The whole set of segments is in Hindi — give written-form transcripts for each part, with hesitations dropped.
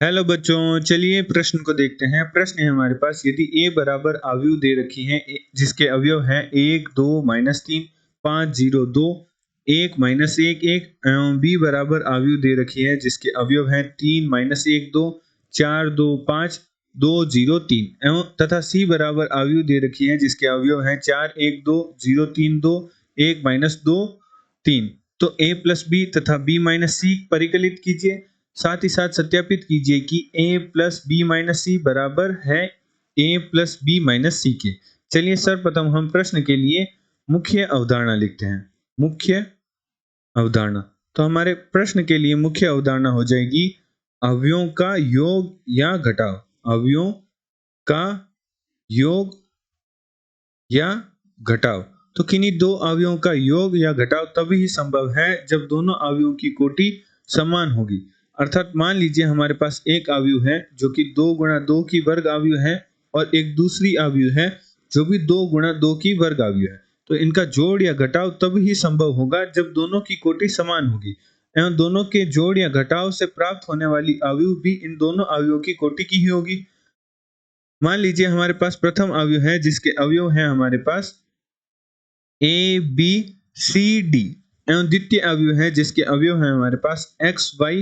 हेलो बच्चों, चलिए प्रश्न को देखते हैं। प्रश्न है हमारे पास, यदि a बराबर अवयव दे रखी है जिसके अवयव हैं 1 2 -3 5 0 2 1 -1 1 एवं b बराबर अवयव दे रखी है जिसके अवयव हैं 3 -1 2 4 2 5 2 0 3 एवं तथा c बराबर अवयव दे रखी है जिसके अवयव हैं 4 1 2 0 3 2 1 -2 3। तो a प्लस b तथा b माइनस c परिकलित कीजिए। साथ ही साथ सत्यापित कीजिए कि a प्लस बी माइनस सी बराबर है a प्लस बी माइनस सी के। चलिए सर्वप्रथम हम प्रश्न के लिए मुख्य अवधारणा लिखते हैं। मुख्य अवधारणा, तो हमारे प्रश्न के लिए मुख्य अवधारणा हो जाएगी अवयवों का योग या घटाव। अवयवों का योग या घटाव। तो किन्हीं दो अवयवों का योग या घटाव तभी ही संभव है जब दोनों अवयवों की कोटि समान होगी। अर्थात मान लीजिए हमारे पास एक अवयव है जो कि 2 गुणा 2 की वर्ग अवयव है और एक दूसरी अवयव है जो भी 2 गुणा 2 की वर्ग अवयव है। तो इनका जोड़ या घटाव तब ही संभव होगा जब दोनों की कोटि समान होगी एवं दोनों के जोड़ या घटाव से प्राप्त होने वाली अवयव भी इन दोनों अवयवों की कोटि की ही होगी। मान लीजिए हमारे पास प्रथम अवयव है जिसके अवयव है हमारे पास a b c d एवं द्वितीय अवयव है जिसके अवयव है हमारे पास x y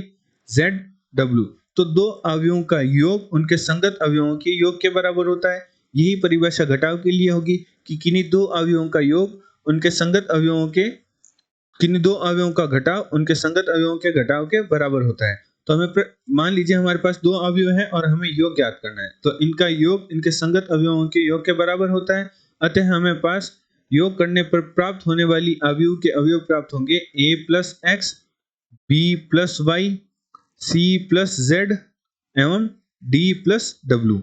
z w। तो दो अवयवों का योग उनके संगत अवयवों के योग के बराबर होता है। यही परिभाषा घटाव के लिए होगी कि किन्हीं दो अवयवों का योग उनके संगत अवयवों के किन्हीं दो अवयवों का घटाव उनके संगत अवयवों के घटाव के बराबर होता है। तो हमें मान लीजिए हमारे पास दो अवयव है और हमें योग ज्ञात करना है, तो इनका योग इनके संगत अवयवों के योग के बराबर होता है। अतः हमें पास योग करने पर प्राप्त होने वाली अवयव के अवयव प्राप्त होंगे a plus X, b plus Y, c plus Z एवं d प्लस डब्ल्यू।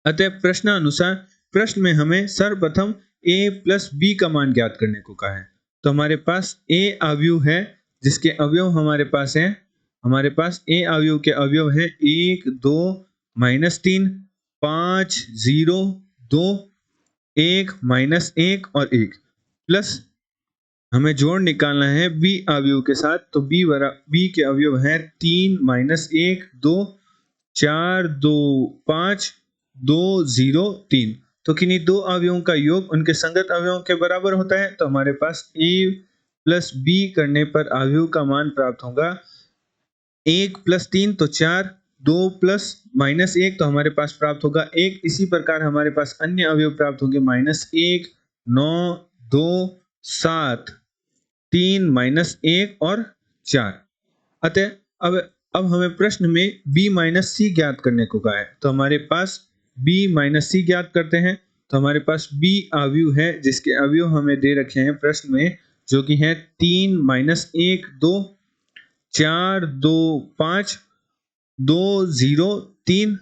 अतः प्रश्नानुसार प्रश्न में हमें सर्वप्रथम a प्लस बी का मान ज्ञात करने को कहा है। तो हमारे पास a अवयव है जिसके अवयव हमारे पास है, हमारे पास a अवयव के अवयव है 1 2 -3 5 0 2 1 -1 और 1 प्लस हमें जोड़ निकालना है b अवयव के साथ। तो b के अवयव हैं 3 -1 2 4 2 5 2 0 3। तो किन्हीं दो अवयवों का योग उनके संगत अवयवों के बराबर होता है। तो हमारे पास a प्लस b करने पर अवयव का मान प्राप्त होगा 1 प्लस 3 तो 4, 2 प्लस -1 तो हमारे पास प्राप्त होगा 1। इसी प्रकार हमारे पास अन्य अवयव प्राप्त होंगे -1 9 2 7 3 -1 और 4। अतः अब हमें प्रश्न में b माइनस सी ज्ञात करने को कहा है। तो हमारे पास b माइनस सी ज्ञात करते हैं। तो हमारे पास b अवयव है जिसके अवयव हमें दे रखे हैं प्रश्न में, जो कि है 3 -1 2 4 2 5 2 0 3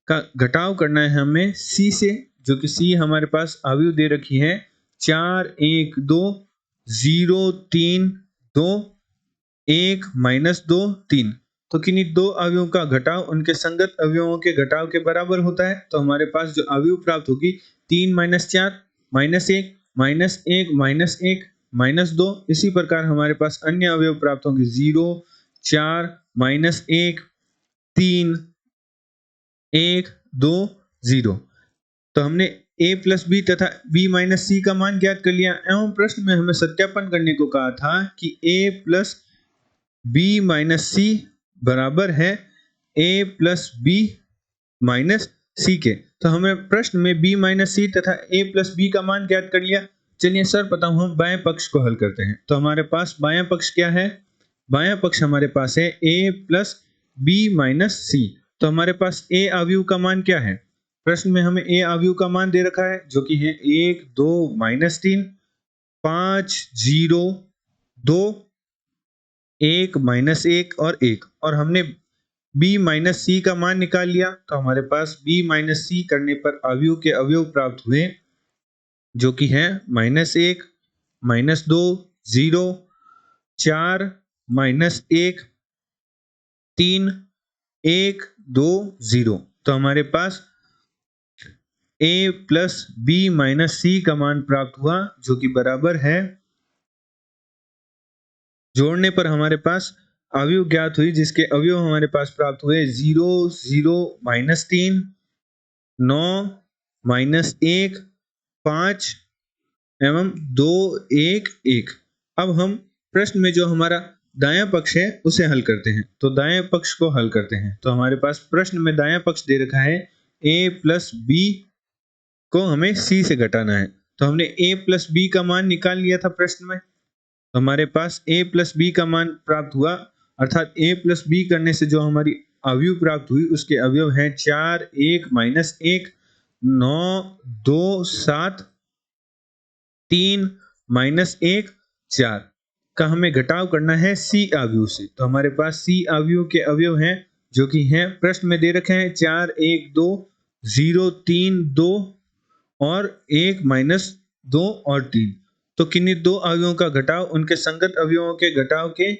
का घटाव करना है हमें c से, जो कि c हमारे पास अवयव दे रखी है 4 1 2 0 3 2 1 -2 3। तो किन्हीं दो अवयवों का घटाव उनके संगत अवयवों के घटाव के बराबर होता है। तो हमारे पास जो अवयव प्राप्त होगी 3 -4 -1 -1 -2। इसी प्रकार हमारे पास अन्य अवयव प्राप्त होंगे 0 4 -1 3 1 2 0। तो हमने a प्लस बी तथा b माइनस सी का मान ज्ञात कर लिया एवं प्रश्न में हमें सत्यापन करने को कहा था कि a प्लस बी माइनस सी बराबर है a प्लस बी माइनस सी के। तो हमें प्रश्न में b माइनस सी तथा a प्लस बी का मान ज्ञात कर लिया। चलिए सर्वप्रथम हम बाएं पक्ष को हल करते हैं। तो हमारे पास बायां पक्ष क्या है? बायां पक्ष हमारे पास है a प्लस बी माइनस सी। तो हमारे पास a अवयव का मान क्या है? प्रश्न में हमें a अवयव का मान दे रखा है जो कि है 1 2 -3 5 0 2 1 -1 और 1, और हमने b माइनस सी का मान निकाल लिया। तो हमारे पास b माइनस सी करने पर अवयव के अवयव प्राप्त हुए जो कि है -1 -2 0 4 -1 3 1 2 0। तो हमारे पास a प्लस बी माइनस सी का मान प्राप्त हुआ जो कि बराबर है, जोड़ने पर हमारे पास अवयव ज्ञात हुई जिसके अवयव हमारे पास प्राप्त हुए 0 0 -3 9 -1 5 एवं 2 1 1। अब हम प्रश्न में जो हमारा दायां पक्ष है उसे हल करते हैं। तो दाएं पक्ष को हल करते हैं। तो हमारे पास प्रश्न में दायां पक्ष दे रखा है a प्लस बी को हमें c से घटाना है। तो हमने a प्लस बी का मान निकाल लिया था प्रश्न में। तो हमारे पास a प्लस बी का मान प्राप्त हुआ, अर्थात a प्लस बी करने से जो हमारी अवयव प्राप्त हुई उसके अवयव हैं 4 1 -1 9 2 7 3 -1 4 का हमें घटाव करना है c अवयव से। तो हमारे पास c अवयव के अवयव हैं जो कि हैं प्रश्न में दे रखे हैं 4 1 2 0 3 2 और 1 -2 और 3। तो किन्हीं दो अवयवों का घटाव उनके संगत अवयवों के घटाव के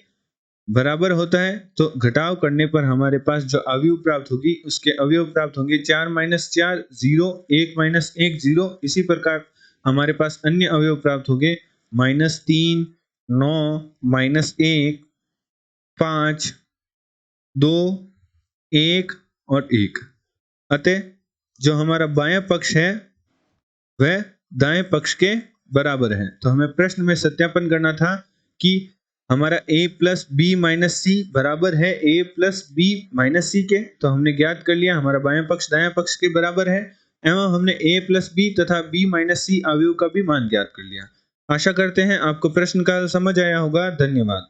बराबर होता है। तो घटाव करने पर हमारे पास जो अवयव प्राप्त होगी उसके अवयव प्राप्त होंगे 4 -4 0 1 -1 0। इसी प्रकार हमारे पास अन्य अवयव प्राप्त होंगे -3 9 -1 5 2 1 और 1। अतः जो हमारा बायां पक्ष है वह दाएं पक्ष के बराबर है। तो हमें प्रश्न में सत्यापन करना था कि हमारा a प्लस बी माइनस सी बराबर है a प्लस बी माइनस सी के। तो हमने ज्ञात कर लिया हमारा बायां पक्ष दायां पक्ष के बराबर है एवं हमने a प्लस बी तथा b माइनस सी अवयव का भी मान ज्ञात कर लिया। आशा करते हैं आपको प्रश्न का समझ आया होगा। धन्यवाद।